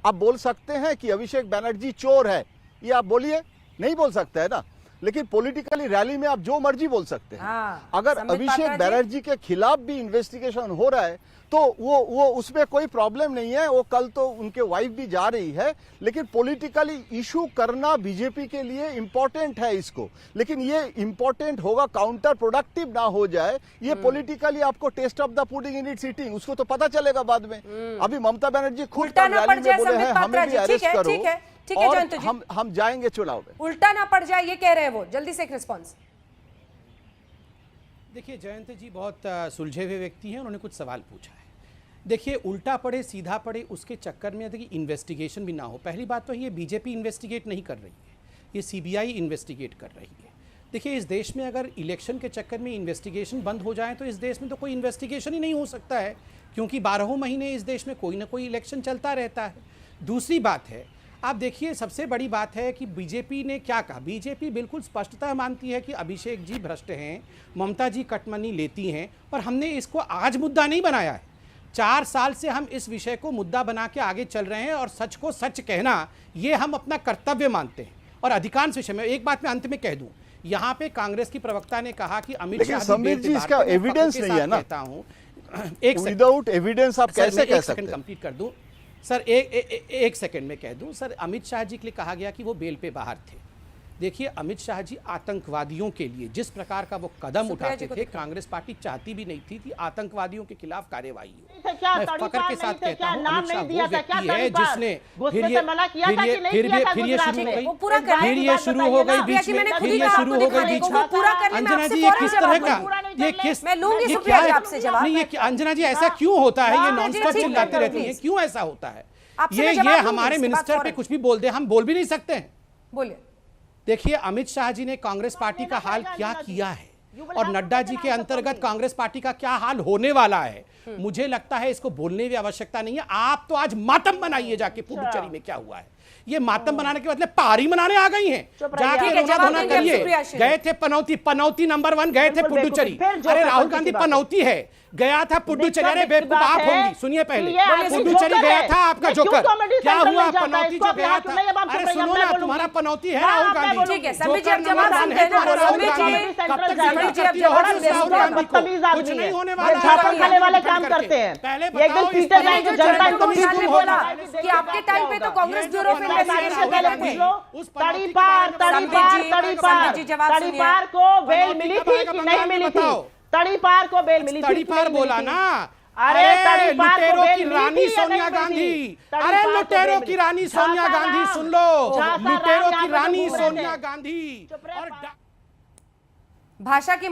आप बोल सकते हैं कि अभिषेक बनर्जी चोर है, ये आप बोलिए? नहीं बोल सकते है ना। लेकिन पॉलिटिकली रैली में आप जो मर्जी बोल सकते हैं। अगर अभिषेक बनर्जी के खिलाफ भी इन्वेस्टिगेशन हो रहा है तो वो उसमें कोई प्रॉब्लम नहीं है। वो कल तो उनके वाइफ भी जा रही है, लेकिन पॉलिटिकली इशू करना बीजेपी के लिए इंपॉर्टेंट है इसको। लेकिन ये इंपॉर्टेंट होगा, काउंटर प्रोडक्टिव ना हो जाए। ये पॉलिटिकली आपको test of the pudding in its eating, उसको तो पता चलेगा बाद में। अभी ममता बनर्जी खुद रैली में बोले हैं हमें भी अरेस्ट करो, और हम जाएंगे चुनाव में। उल्टा ना पड़ जाए ये कह रहे हैं वो। जल्दी से एक रिस्पॉन्स। देखिए जयंत जी बहुत सुलझे हुए व्यक्ति हैं, उन्होंने कुछ सवाल पूछा है। देखिए उल्टा पड़े सीधा पड़े उसके चक्कर में देखिए इन्वेस्टिगेशन भी ना हो। पहली बात तो ये बीजेपी इन्वेस्टिगेट नहीं कर रही है, ये सीबीआई इन्वेस्टिगेट कर रही है। देखिए इस देश में अगर इलेक्शन के चक्कर में इन्वेस्टिगेशन बंद हो जाए तो इस देश में तो कोई इन्वेस्टिगेशन ही नहीं हो सकता है, क्योंकि 12 महीने इस देश में कोई ना कोई इलेक्शन चलता रहता है। दूसरी बात है, आप देखिए सबसे बड़ी बात है कि बीजेपी ने क्या कहा। बीजेपी बिल्कुल स्पष्टता मानती है कि अभिषेक जी भ्रष्ट हैं, ममता जी कटमनी लेती हैं, और हमने इसको आज मुद्दा नहीं बनाया है। 4 साल से हम इस विषय को मुद्दा बना के आगे चल रहे हैं, और सच को सच कहना ये हम अपना कर्तव्य मानते हैं। और अधिकांश विषय में एक बात मैं अंत में कह दूं, यहाँ पे कांग्रेस की प्रवक्ता ने कहा कि अमित शाह जी इसका एविडेंस नहीं है ना। कहता हूँ विदाउट एविडेंस आप कैसे कह सकते हैं? कंप्लीट कर दूं सर, एक सेकंड में कह दूं सर। अमित शाह जी के लिए कहा गया कि वो बेल पे बाहर थे। देखिए अमित शाह जी आतंकवादियों के लिए जिस प्रकार का वो कदम उठाते थे, कांग्रेस पार्टी चाहती भी नहीं थी कि आतंकवादियों के खिलाफ कार्यवाही हो। मैं फख्र के साथ कहता हूं अमित शाह वो व्यक्ति है जिसने फिर ये शुरू हो गई बीच में अंजना जी, ये किस तरह का, ये किस, ये क्या है? नहीं ये अंजना जी ऐसा क्यों होता है? ये नॉन स्टॉप चिल्लाते रहती है, क्यों ऐसा होता है? ये हमारे मिनिस्टर पे कुछ भी बोल दे, हम बोल भी नहीं सकते हैं। बोलिए। देखिए अमित शाह जी ने कांग्रेस पार्टी का हाल क्या किया है, और नड्डा जी के अंतर्गत कांग्रेस पार्टी का क्या हाल होने वाला है, मुझे लगता है इसको बोलने की आवश्यकता नहीं है। आप तो आज मातम मनाइए जाके पुडुचेरी में क्या हुआ है। ये मातम बनाने के बदले पारी मनाने आ गई हैं। जाके रोना धोना करिए। गए थे पनौती नंबर 1 गए थे पुडुचेरी। अरे राहुल गांधी पनौती है, गया था पुडुचेरी। अरे बेवकूफ आप होंगी, सुनिए पहले पुडुचेरी गया था आपका जोकर, क्या हुआ? पनौती जो गया था, अरे सुनो ना, तुम्हारा पनौती है राहुल गांधी। ठीक है समीर जी, अब जवाब सुनते हैं ना। समीर जी राहुल गांधी कुछ नहीं होने वाला, खाने वाले काम करते हैं। पहले एकदम पीटर जाए जो जनता को बोला कि आपके टाइम पे तो कांग्रेस ब्यूरो ऑफ तड़ीपार को बेल मिली थी कि नहीं मिली थी? तड़ीपार को बेल मिली थी? तड़ीपार बोला ना। अरे लुटेरों की रानी सोनिया गांधी, अरे लुटेरों की रानी सोनिया गांधी, सुन लो, लुटेरों की रानी सोनिया गांधी। भाषा की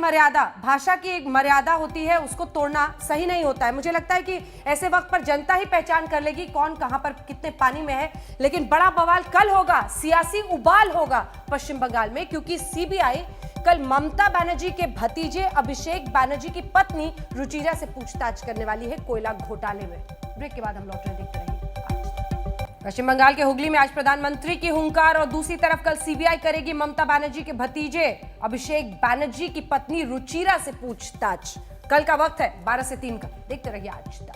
एक मर्यादा होती है, उसको तोड़ना सही नहीं होता है। मुझे लगता है कि ऐसे वक्त पर जनता ही पहचान कर लेगी कौन कहां पर कितने पानी में है। लेकिन बड़ा बवाल कल होगा, सियासी उबाल होगा पश्चिम बंगाल में, क्योंकि सीबीआई कल ममता बनर्जी के भतीजे अभिषेक बनर्जी की पत्नी रुचिरा से पूछताछ करने वाली है कोयला घोटाले में। ब्रेक के बाद हम लौट रहे, देखते रहिए। पश्चिम बंगाल के हुगली में आज प्रधानमंत्री की हुंकार, और दूसरी तरफ कल सीबीआई करेगी ममता बनर्जी के भतीजे अभिषेक बनर्जी की पत्नी रुचिरा से पूछताछ। कल का वक्त है 12 से 3 का, देखते रहिए आज तक।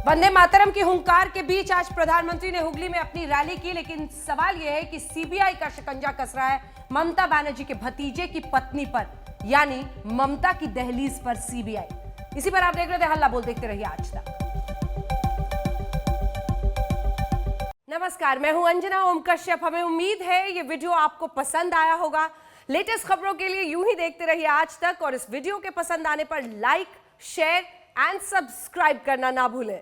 वंदे मातरम की हुंकार के बीच आज प्रधानमंत्री ने हुगली में अपनी रैली की, लेकिन सवाल यह है कि सीबीआई का शिकंजा कस रहा है ममता बनर्जी के भतीजे की पत्नी पर, यानी ममता की दहलीज पर सीबीआई। इसी पर आप देख रहे थे हल्ला बोल, देखते रहिए आज तक। नमस्कार, मैं हूं अंजना ओम कश्यप। हमें उम्मीद है ये वीडियो आपको पसंद आया होगा। लेटेस्ट खबरों के लिए यूं ही देखते रहिए आज तक, और इस वीडियो के पसंद आने पर लाइक, शेयर एंड सब्सक्राइब करना ना भूलें।